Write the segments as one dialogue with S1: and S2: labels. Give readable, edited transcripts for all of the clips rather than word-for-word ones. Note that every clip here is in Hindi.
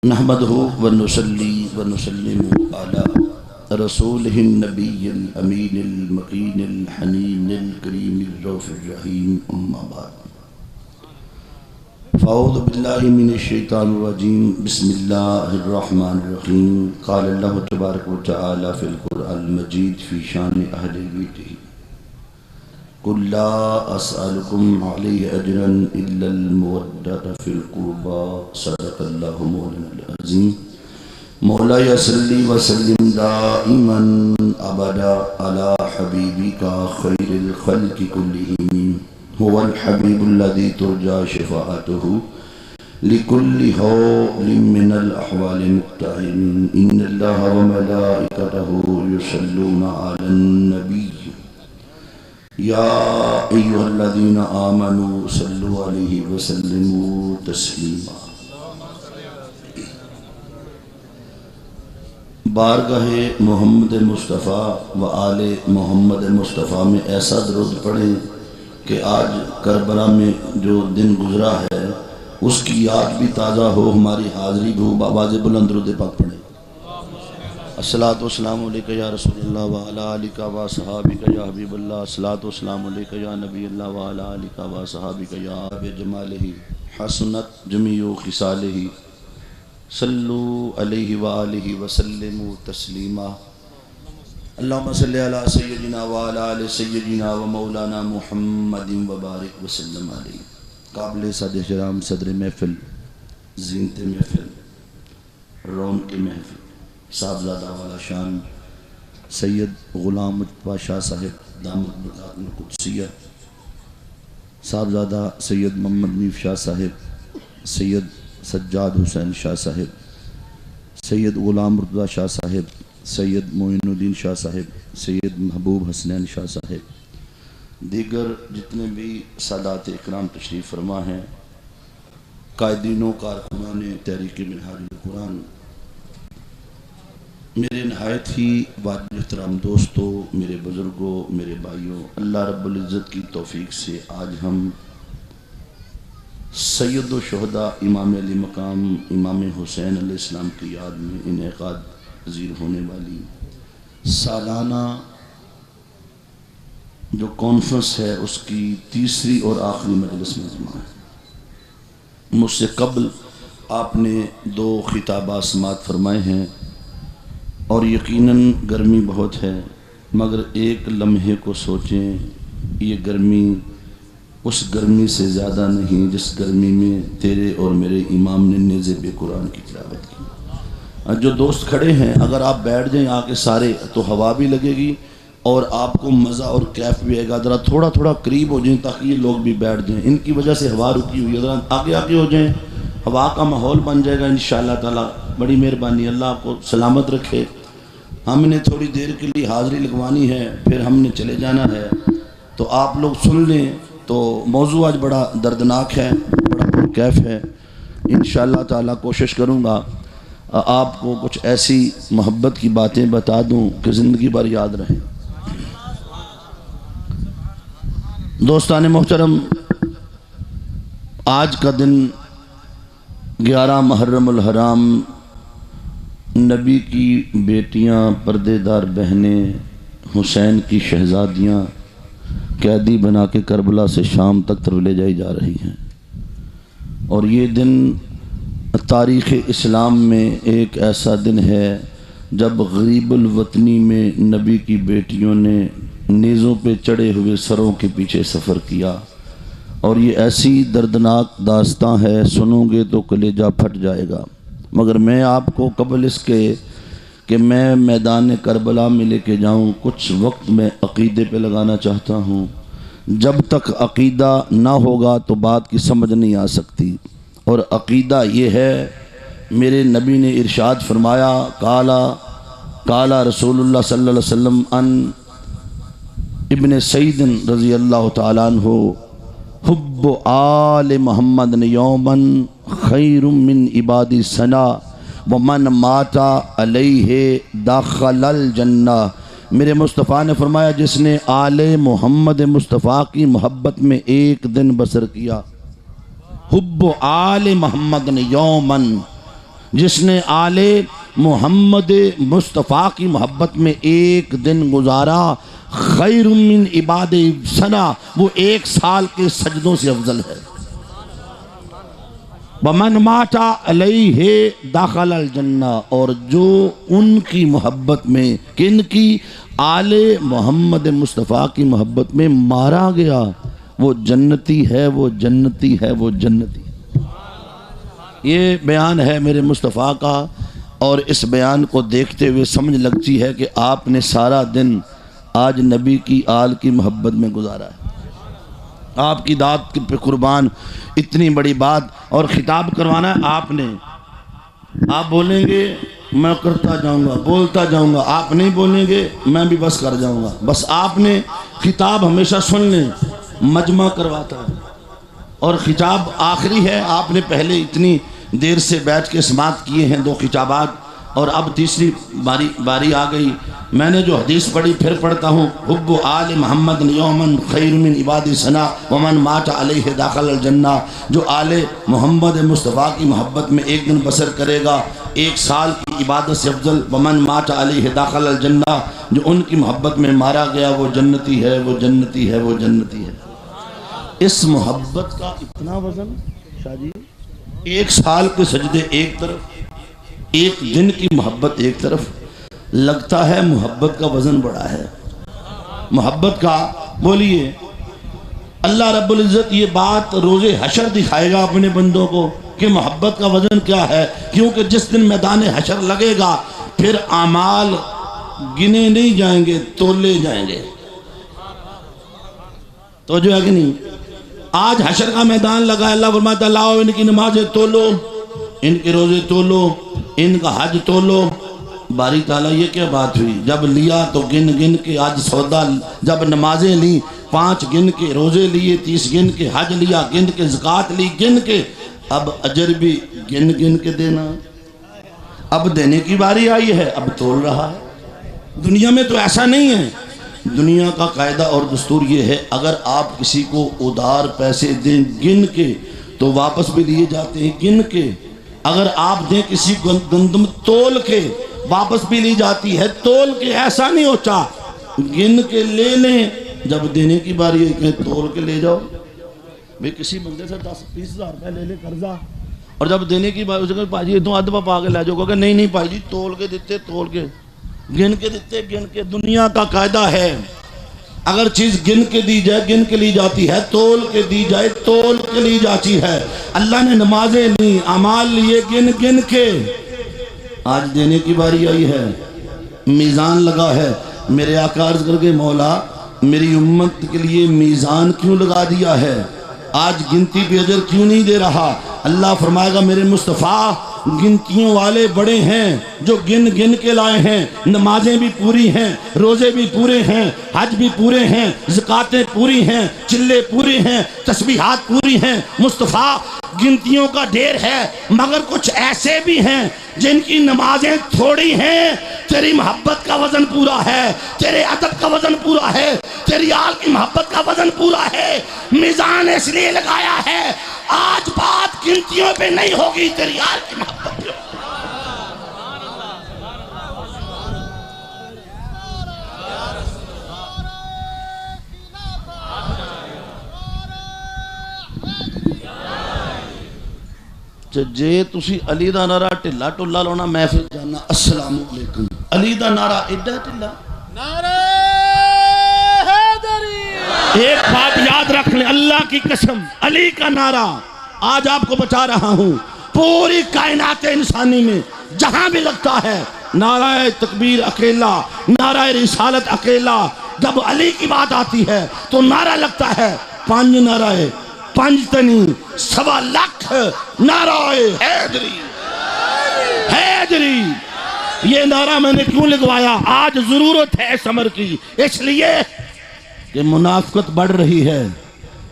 S1: नहमदहु व नुसल्ली व नुसल्लिमु अला रसूलिहिन नबिय्यिल अमीनिल मकीनिल हनीनिल करीमिर रऊफिर रहीम अम्मा बाद फ़अऊज़ु बिल्लाहि मिनश शैतानिर रजीम बिस्मिल्लाहिर रहमानिर रहीम क़ाल अल्लाहु तबारक व तआला फ़िल क़ुरआनिल मजीद फ़ी शानि अहलिल बैति कुल ला अस्अलुकुम अलैहि अजरन इल्लल मवद्दत फिल क़ुरबा सदक़ल्लाहु मौलाना अज़ीम मौलाया सल्ली व सल्लिम दाइमन अबदा अला हबीबिका खैरिल खल्क़ि कुल्लिहिम हुवल हबीबुल्लज़ी तुरजा शफ़ाअतुहु लिकुल्लि हौलिन मिनल अहवालि मुक़्तहिमीन इन्नल्लाहा व मलाइकतहु युसल्लूना अलन नबी या अय्युहल्लज़ीना आमनू सल्लु अलैहि व सल्लिमू तस्लीमा। बारगाहे मोहम्मद मुस्तफ़ा व आले मोहम्मद मुस्तफ़ा में ऐसा दरूद पढ़ें कि आज करबला में जो दिन गुजरा है उसकी याद भी ताज़ा हो, हमारी हाज़री भी हो। आवाज़ बुलंद दरूद पाक पढ़ें। अस्सलातु वस्सलामु अलैका या रसूलल्लाह व अला आलिका व सहाबिका या हबीबल्लाह। अस्सलातु वस्सलामु अलैका या नबीयल्लाह व अला आलिका व सहाबिका या जमालिही हसनत जमीउ खिसालिही सल्लु अलैहि व आलिहि व सल्लिमू तस्लीमा। अल्लाहुम्मा सल्लि अला सय्यिदिना व अला आलि सय्यिदिना व मौलाना मुहम्मदिन व बारिक व सल्लम अलैहि। काबिल सद एहतराम सदर महफिल, ज़ीनत महफिल, रौनक महफिल, साहबजादा वाला शान सैयद ग़ुलाम मुस्तफ़ा शाह साहिब दामद बरकातुहुल कुद्सिया, साहबजादा सैयद मोहम्मद नीफ शाह साहिब, सैयद सज्जाद हुसैन शाह साहिब, सैयद ग़ुलाम मुर्तज़ा शाह साहिब, सैयद मोइनुद्दीन शाह साहिब, सैयद महबूब हसनैन शाह साहिब, दीगर जितने भी सादात इकराम तशरीफ़ फरमा हैं, कायदीनों कारकुनान तहरीक मिनहाजुल कुरान, मेरे नहायत ही वाजिब एहतराम दोस्तों, मेरे बुज़ुर्गों, मेरे भाइयों, अल्लाह रब्बुल इज़्ज़त की तौफ़ीक से आज हम सैयद शुहदा इमाम अली मकाम इमाम हुसैन अलैहिस्सलाम की याद में इनेकाद पज़ीर होने वाली सालाना जो कॉन्फ्रेंस है उसकी तीसरी और आखिरी मजलिस में जमा है। मुझसे कबल आपने 2 खिताबात समाअत फरमाए हैं और यकीनन गर्मी बहुत है, मगर एक लम्हे को सोचें, ये गर्मी उस गर्मी से ज़्यादा नहीं जिस गर्मी में तेरे और मेरे इमाम ने नेज़े कुरान की तिलावत की। जो दोस्त खड़े हैं, अगर आप बैठ जाएं आके सारे तो हवा भी लगेगी और आपको मज़ा और कैफ भी आएगा। ज़रा थोड़ा थोड़ा करीब हो जाएं ताकि ये लोग भी बैठ जाएं, इनकी वजह से हवा रुकी हुई है। ज़रा आगे आगे हो जाएं, हवा का माहौल बन जाएगा इंशाअल्लाह ताला। बड़ी मेहरबानी, अल्लाह आपको सलामत रखे। हमने थोड़ी देर के लिए हाज़री लगवानी है, फिर हमने चले जाना है, तो आप लोग सुन लें। तो मौजू आज बड़ा दर्दनाक है, बड़ा कैफ है। इंशाअल्लाह ताला कोशिश करूँगा आपको कुछ ऐसी मोहब्बत की बातें बता दूँ कि ज़िंदगी भर याद रहें। दोस्तान मोहतरम, आज का दिन 11 मुहर्रमुल हराम, नबी की बेटियां, पर्देदार बहनें, हुसैन की शहज़ादियाँ कैदी बना के करबला से शाम तक तरफ ले जाई जा रही हैं। और ये दिन तारीख़ इस्लाम में एक ऐसा दिन है जब गरीबुल वतनी में नबी की बेटियों ने नेज़ों पे चढ़े हुए सरों के पीछे सफ़र किया। और ये ऐसी दर्दनाक दास्तां है, सुनोगे तो कलेजा फट जाएगा। मगर मैं आपको कबल इसके कि मैं मैदान करबला में लेके जाऊं, कुछ वक्त मैं अक़ीदे पे लगाना चाहता हूं। जब तक अक़ीदा ना होगा तो बात की समझ नहीं आ सकती। और अक़ीदा ये है, मेरे नबी ने इरशाद फरमाया, काला रसूलुल्लाह सल्लल्लाहु अलैहि वसल्लम अन इब्न सईद रज़ी अल्लाह तआला अन्हु हुब्बु आले मोहम्मद ने यौमन खैरुम मिन इबादी सना व मन माता अलैहि दाखलल जन्ना। मेरे मुस्तफ़ा ने फरमाया, जिसने आले मोहम्मद मुस्तफ़ा की मोहब्बत में एक दिन बसर किया, हुब्बु आले मोहम्मद ने यौमन, जिसने आले मोहम्मद मुस्तफ़ा की मोहब्बत में एक दिन गुजारा, खैरुम मिन इबाद सना, वो 1 साल के सजदों से अफजल है। वमन माता अलैहि दाखल अल जन्ना, और जो उनकी मोहब्बत में, किन की, आले मोहम्मद मुस्तफ़ा की मोहब्बत में मारा गया, वो जन्नती है, वो जन्नती है, वो जन्नती है। ये बयान है मेरे मुस्तफ़ा का, और इस बयान को देखते हुए समझ लगती है कि आपने सारा दिन आज नबी की आल की मोहब्बत में गुजारा है। आपकी दात पे कुर्बान, इतनी बड़ी बात, और खिताब करवाना है आपने। आप बोलेंगे मैं करता जाऊंगा, बोलता जाऊंगा, आप नहीं बोलेंगे मैं भी बस कर जाऊंगा। बस आपने खिताब हमेशा सुन लें, मजमा करवाता है, और खिताब आखिरी है। आपने पहले इतनी देर से बैठ के समात किए हैं 2 खिताबात, और अब तीसरी बारी आ गई। मैंने जो हदीस पढ़ी फिर पढ़ता हूँ, हुब्बु आल मोहम्मद यौमन खैर मिन इबादी सना वमन मात अलैहि दाखल अल जन्ना। जो आले मोहम्मद मुस्तफ़ा की मोहब्बत में एक दिन बसर करेगा, 1 साल की इबादत से अफजल। वमन मात अलैहि दाखल अल जन्ना, जो उनकी मोहब्बत में मारा गया वो जन्नती है, वो जन्नती है, वो जन्नती है। इस मोहब्बत का इतना वजन शादी, 1 साल के सजदे एक तरफ, 1 दिन की मोहब्बत एक तरफ। लगता है मोहब्बत का वजन बड़ा है। मोहब्बत का, बोलिए, अल्लाह रब्बुल इज़्ज़त ये बात रोज़े हशर दिखाएगा अपने बंदों को कि मोहब्बत का वजन क्या है। क्योंकि जिस दिन मैदान हशर लगेगा, फिर आमाल गिने नहीं जाएंगे, तोले जाएंगे। तो जो है कि नहीं, आज हशर का मैदान लगा, अल्लाह फरमाता लाओ इनकी नमाजें तोलो, इनके रोजे तोलो, इनका हज तोलो। बारी ताला ये क्या बात हुई, जब लिया तो गिन गिन के, आज सौदा, जब नमाजें ली 5 गिन के, रोजे लिए 30 गिन के, हज लिया गिन के, ज़कात ली गिन के, अब अजर भी गिन गिन के देना। अब देने की बारी आई है, अब तोल रहा है। दुनिया में तो ऐसा नहीं है। दुनिया का कायदा और दस्तूर ये है, अगर आप किसी को उधार पैसे दें गिन के, तो वापस भी लिए जाते हैं गिन के। अगर आप दें किसी को गंदम तोल के, वापस भी ली जाती है तोल के। ऐसा नहीं होता, गिन के ले लें, जब देने की बारी है तोल के ले जाओ। भाई किसी बंदे से 10-20 हज़ार रुपये ले ले कर्जा, और जब देने की बारी उसे भाजी ये तो अदबा पा के ले जाओ, कहोगे नहीं नहीं भाई जी तोल के देते, तोल के, गिन के देते, गिन के। दुनिया का कायदा है, अगर चीज गिन के दी जाए गिन के ली जाती है, तोल के दी जाए तोल के ली जाती है। अल्लाह ने नमाजें ली, अमाल लिए गिन गिन के। आज देने की बारी आई है, मीज़ान लगा है। मेरे आका अर्ज़ करके, मौला मेरी उम्मत के लिए मीज़ान क्यों लगा दिया है, आज गिनती पे अजर क्यों नहीं दे रहा। अल्लाह फरमाएगा मेरे मुस्तफ़ा गिनतियों वाले बड़े हैं जो गिन गिन के लाए हैं। नमाजें भी पूरी हैं, रोजे भी पूरे हैं, हज भी पूरे हैं, ज़कातें पूरी हैं, चिल्ले पूरे हैं, तस्बीहात पूरी हैं। मुस्तफ़ा गिनतियों का ढेर है, मगर कुछ ऐसे भी हैं जिनकी नमाजें थोड़ी हैं। तेरी मोहब्बत का वजन पूरा है, तेरे अदब का वजन पूरा है, तेरी आल की मोहब्बत का वजन पूरा है। मीज़ान इसलिए लगाया है, आज बात गिनतियों पे नहीं होगी, तेरी आल की मोहब्बत पे। जे तुसी अली दा नारा ढिला टुला लाना, मैं फिर जाना अस्सलाम वालेकुम। अली दा नारा एडा ढिला, नारे हैदरी। एक बात याद रख ले, अल्लाह की कसम, अली का नारा आज आपको बता रहा हूं, पूरी कायनात इंसानी में जहां भी लगता है, नाराए तकबीर अकेला, नाराए रिसालत अकेला। जब अली की बात आती है तो नारा लगता है 5 नाराए, 5 तनी, 1.25 लाख नाराए हैदरी हैदरी। ये नारा मैंने क्यों लगवाया, आज जरूरत है इस अमर की, इसलिए कि मुनाफिकत बढ़ रही है,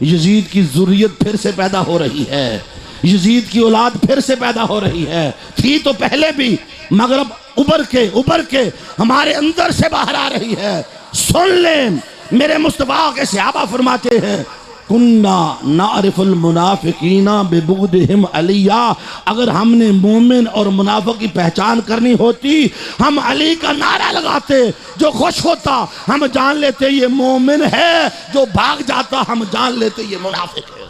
S1: यजीद की ज़ुर्रियत फिर से पैदा हो रही है, यजीद की औलाद फिर से पैदा हो रही है। थी तो पहले भी, मगर अब उबर के हमारे अंदर से बाहर आ रही है। सुन ले, मेरे मुस्तफा के सहाबा फरमाते हैं, कुन्ना नारिफुल मुनाफिकीना बेबुगदिहिम अलिया। अगर हमने मोमिन और मुनाफिक की पहचान करनी होती हम अली का नारा लगाते, जो खुश होता हम जान लेते ये मोमिन है, जो भाग जाता हम जान लेते ये मुनाफिक है।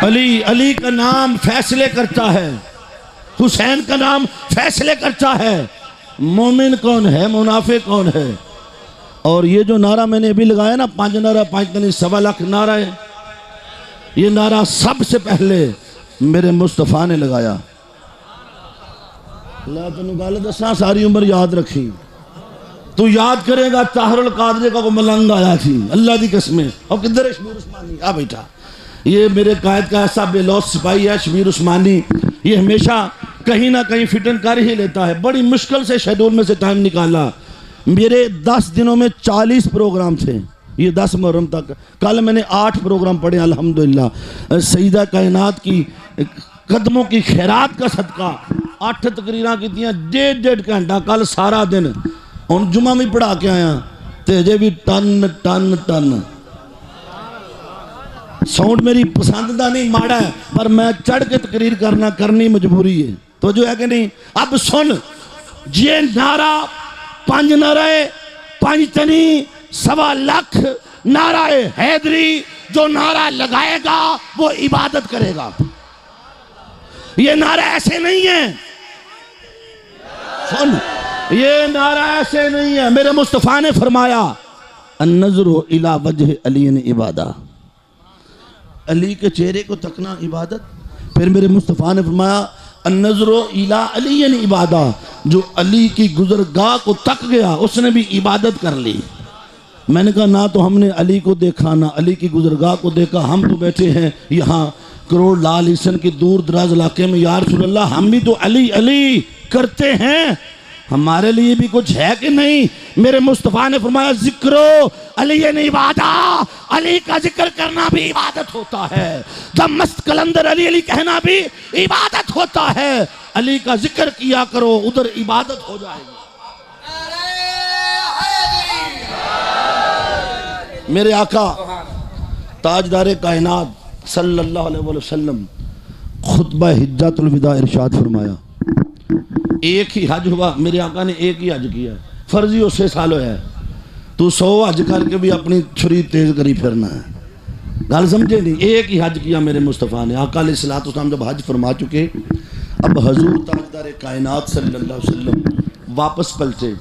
S1: अली, अली का नाम फैसले करता है, हुसैन का नाम फैसले करता है। मोमिन कौन है, मुनाफिक कौन है। और ये जो नारा मैंने अभी लगाया ना, 5 नारा 5 तनी 1.25 लाख नारा है, ये नारा सबसे पहले मेरे मुस्तफ़ा ने लगाया। अल्लाह तेन गल दसा, सारी उम्र याद रखी, तू याद करेगा ताहरुल कादरी का को मलंग आया थी, अल्लाह की कसमें। और किधर है शबीर उस्मानी, आ बैठा। ये मेरे कायद का ऐसा बेलौस सिपाही है शबीर उस्मानी, ये हमेशा कहीं ना कहीं फिटन कर ही लेता है। बड़ी मुश्किल से शेड्यूल में से टाइम निकाला। मेरे 10 दिनों में 40 प्रोग्राम थे, ये 10 मुहर्रम तक। कल मैंने 8 प्रोग्राम पढ़े अल्हम्दुलिल्लाह। सईदा कायनात की कदमों की खैरात का सदका 8 तकरीरां की, 1.5 घंटा कल सारा दिन। हुण जुमा भी पढ़ा के आया तो अजे भी टन टन टन। साउंड मेरी पसंद का नहीं, माड़ा है, पर मैं चढ़ के तकरीर करनी मजबूरी है। तो जो है कि नहीं, अब सुन, ये नारा 5 नारे 5 तनी 1.25 लाख नाराए हैदरी, जो नारा लगाएगा वो इबादत करेगा। ये नारा ऐसे नहीं है, सुन, ये नारा ऐसे नहीं है। मेरे मुस्तफ़ा ने फरमाया अन्नज़्रु इला वजह अली ने इबादा, अली के चेहरे को तकना इबादत। फिर मेरे मुस्तफ़ा ने फरमाया अन्नज़्रु इला अली ने इबादा, जो अली की गुज़रगाह को तक गया उसने भी इबादत कर ली। मैंने कहा ना तो हमने अली को देखा ना अली की गुज़रगाह को देखा, हम तो बैठे हैं यहाँ करोड़ लाल हिस्सन के दूर दराज इलाके में। या रसूल अल्लाह, हम भी तो अली अली करते हैं, हमारे लिए भी कुछ है कि नहीं। मेरे मुस्तफ़ा ने फरमाया जिक्रो अली ने इबादा, अली का जिक्र करना भी इबादत होता है। जब मस्त कलंदर अली अली कहना भी इबादत होता है। अली का जिक्र किया करो, उधर इबादत हो जाएगी। मेरे आका ताजदारे कायनात सल्लल्लाहु अलैहि वसल्लम खुतबा हिज्जतुल विदा इरशाद फरमाया, एक ही हज हुआ, मेरे आका ने एक ही हज किया, फर्जी उससे साल होया है। तू 100 हज करके भी अपनी छुरी तेज करी फिरना है, गल समझे नहीं। एक ही हज किया मेरे मुस्तफ़ा ने। आका अलैहिस्सलातु वस्सलाम जब हज फरमा चुके, अब हजूर ताजदार कायनात सल्लल्लाहु अलैहि वसल्लम वापस पलटे।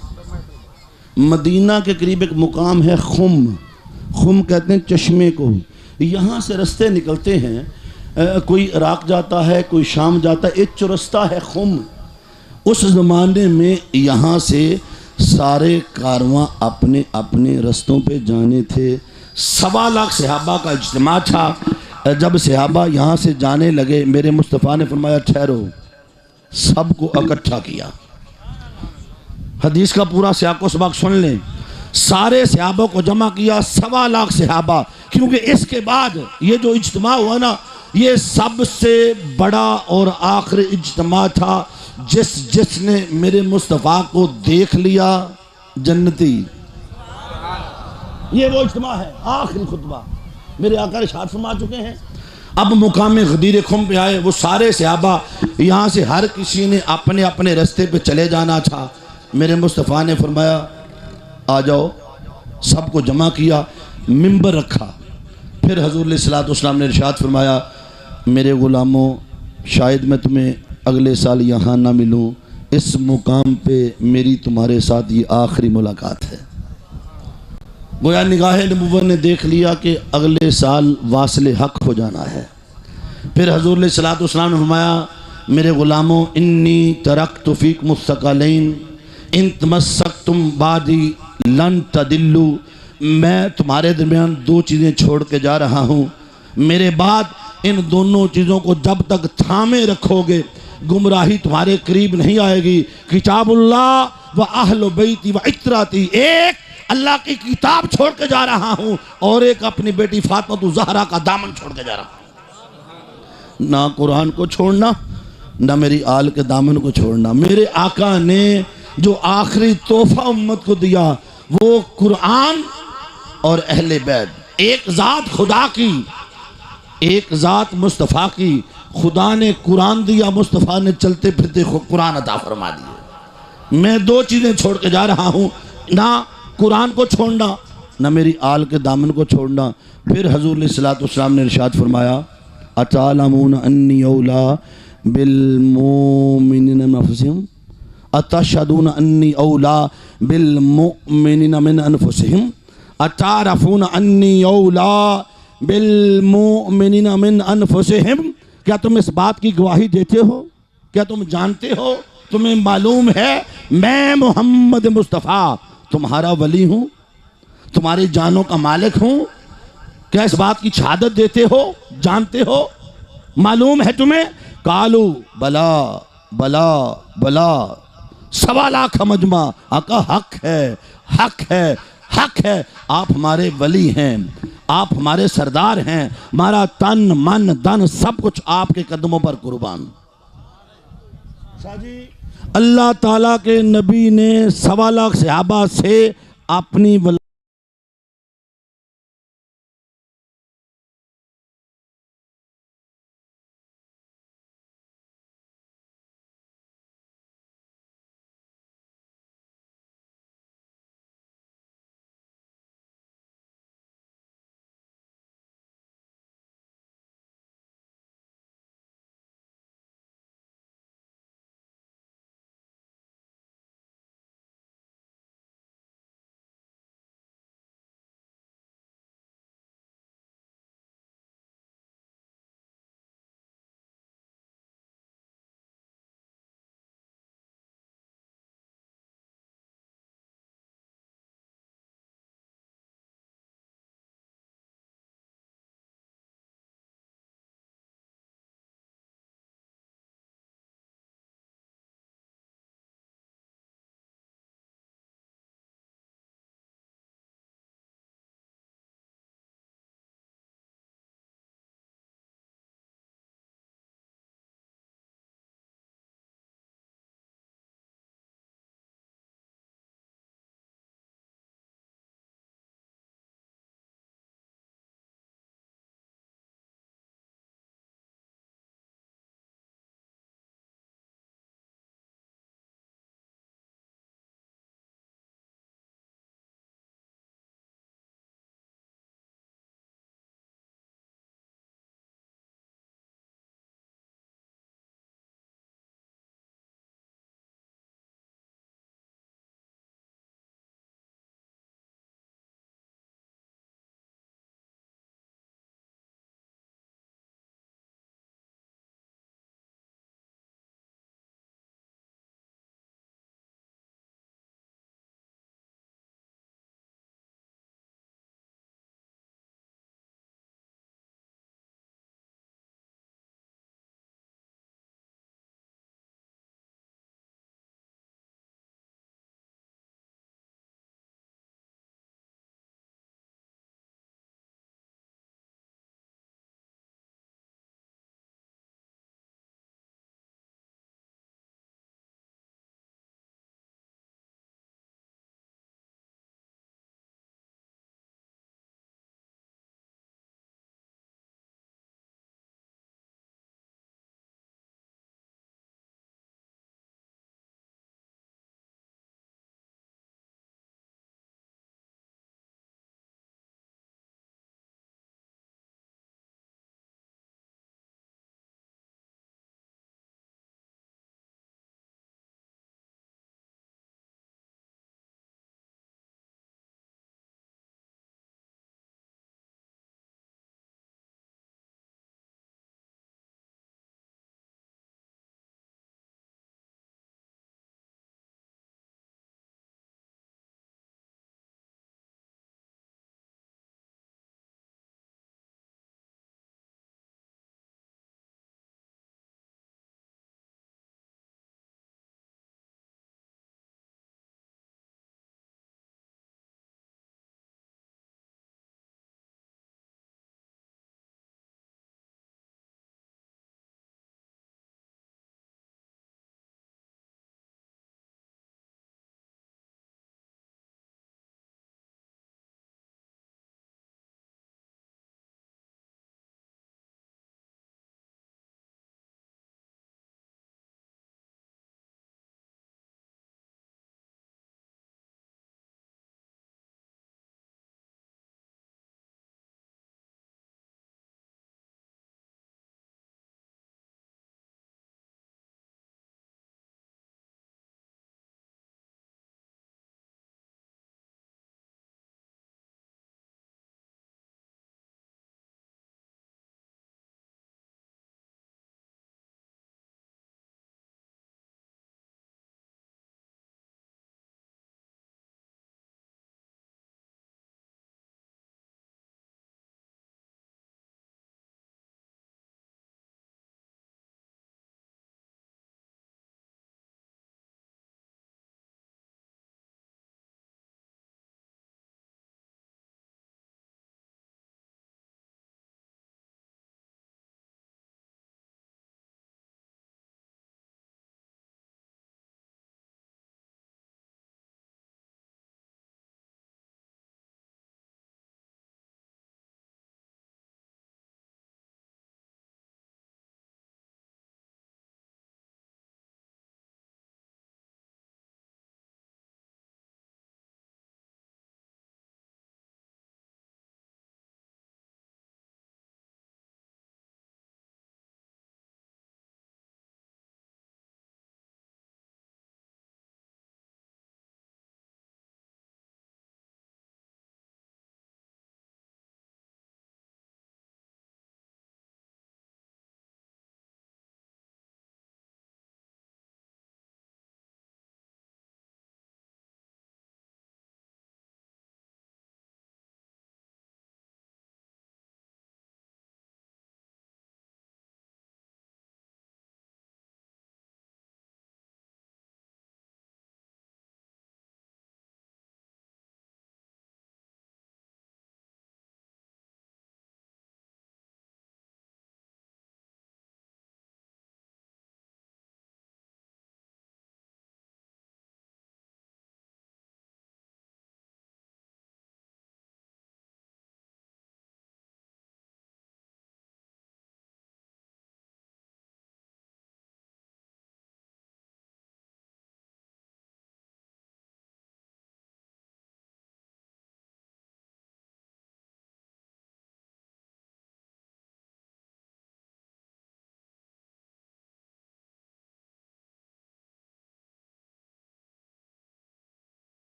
S1: मदीना के करीब एक मुकाम है खुम, खुम कहते हैं चश्मे को। यहाँ से रास्ते निकलते हैं, कोई इराक जाता है, कोई शाम जाता है, एक चौरस्ता है खुम। उस ज़माने में यहाँ से सारे कारवां अपने अपने रस्तों पे जाने थे। 1.25 लाख सहाबा का इज्तिमा था। जब सहाबा यहाँ से जाने लगे, मेरे मुस्तफ़ा ने फरमाया ठहरो, सबको इकट्ठा किया। हदीस का पूरा सियाको सबाक सुन लें। सारे सहाबा को जमा किया, 1.25 लाख सहाबा, क्योंकि इसके बाद ये जो इज्तिमा हुआ ना, ये सबसे बड़ा और आखिरी इज्तिमा था। जिसने मेरे मुस्तफ़ा को देख लिया जन्नती, ये वो इज्तिमा है, आखिरी खुतबा मेरे आका इरशाद फरमा चुके हैं। अब मुकाम गदीर खुम पे आए, वो सारे सहाबा यहाँ से हर किसी ने अपने अपने रास्ते पे चले जाना था। मेरे मुस्तफ़ा ने फरमाया आ जाओ, सबको जमा किया, मिंबर रखा। फिर हजूर अलैहिस्सलातु वस्सलाम ने इरशाद फरमाया मेरे ग़ुलामों, शायद मैं तुम्हें अगले साल यहाँ ना मिलूँ, इस मुकाम पे मेरी तुम्हारे साथ ये आखिरी मुलाकात है। गोया निगाह नबुव्वत ने देख लिया कि अगले साल वासिल हक हो जाना है। फिर हजूर अलैहिस्सलातु वस्सलाम ने फरमाया मेरे ग़ुलामों, इन्नी तरक्तु फ़ीकुम सक़लैन इन तमस्सक्तुम बादी लन तदिल्लु, मैं तुम्हारे दरमियान 2 चीज़ें छोड़ के जा रहा हूँ, मेरे बाद इन दोनों चीज़ों को जब तक थामे रखोगे गुमराही तुम्हारे करीब नहीं आएगी। किताबुल्लाह व अहल बैती व इतराती, एक अल्लाह की किताब छोड़ के जा रहा हूँ और एक अपनी बेटी फातिमा ज़हरा का दामन छोड़ के जा रहा हूँ। ना कुरान को छोड़ना, ना मेरी आल के दामन को छोड़ना। मेरे आका ने जो आखिरी तोहफा उम्मत को दिया वो कुरान और अहले बैत। एक ज़ात खुदा की, एक ज़ात मुस्तफ़ा की। खुदा ने कुरान दिया, मुस्तफ़ा ने चलते फिरते कुरान अता फरमा दिए। मैं दो चीज़ें छोड़ के जा रहा हूँ, ना कुरान को छोड़ना, ना मेरी आल के दामन को छोड़ना। फिर हजूर अलैहिस्सलातु वस्सलाम ने इरशाद फरमाया, अतालमून अन्नी औला बिल मोमिनिन मिन अनफुसिहिम अतशहदून अन्नी औला बिल मोमिनिन मिन अनफुसिहिम अतारफून अन्नी औला बिल मोमिनिन मिन अनफुसिहिम। क्या तुम इस बात की गवाही देते हो? क्या तुम जानते हो, तुम्हें मालूम है मैं मोहम्मद मुस्तफ़ा तुम्हारा वली हूँ, तुम्हारी जानों का मालिक हूँ? क्या इस बात की शहादत देते हो, जानते हो, मालूम है तुम्हें? कालू बला बला बला। 1.25 लाख मजमा। आका हक है, हक है, हक है। आप हमारे वली हैं, आप हमारे सरदार हैं, हमारा तन मन धन सब कुछ आपके कदमों पर कुर्बान। अल्लाह ताला के नबी ने 1.25 लाख सहाबा से अपनी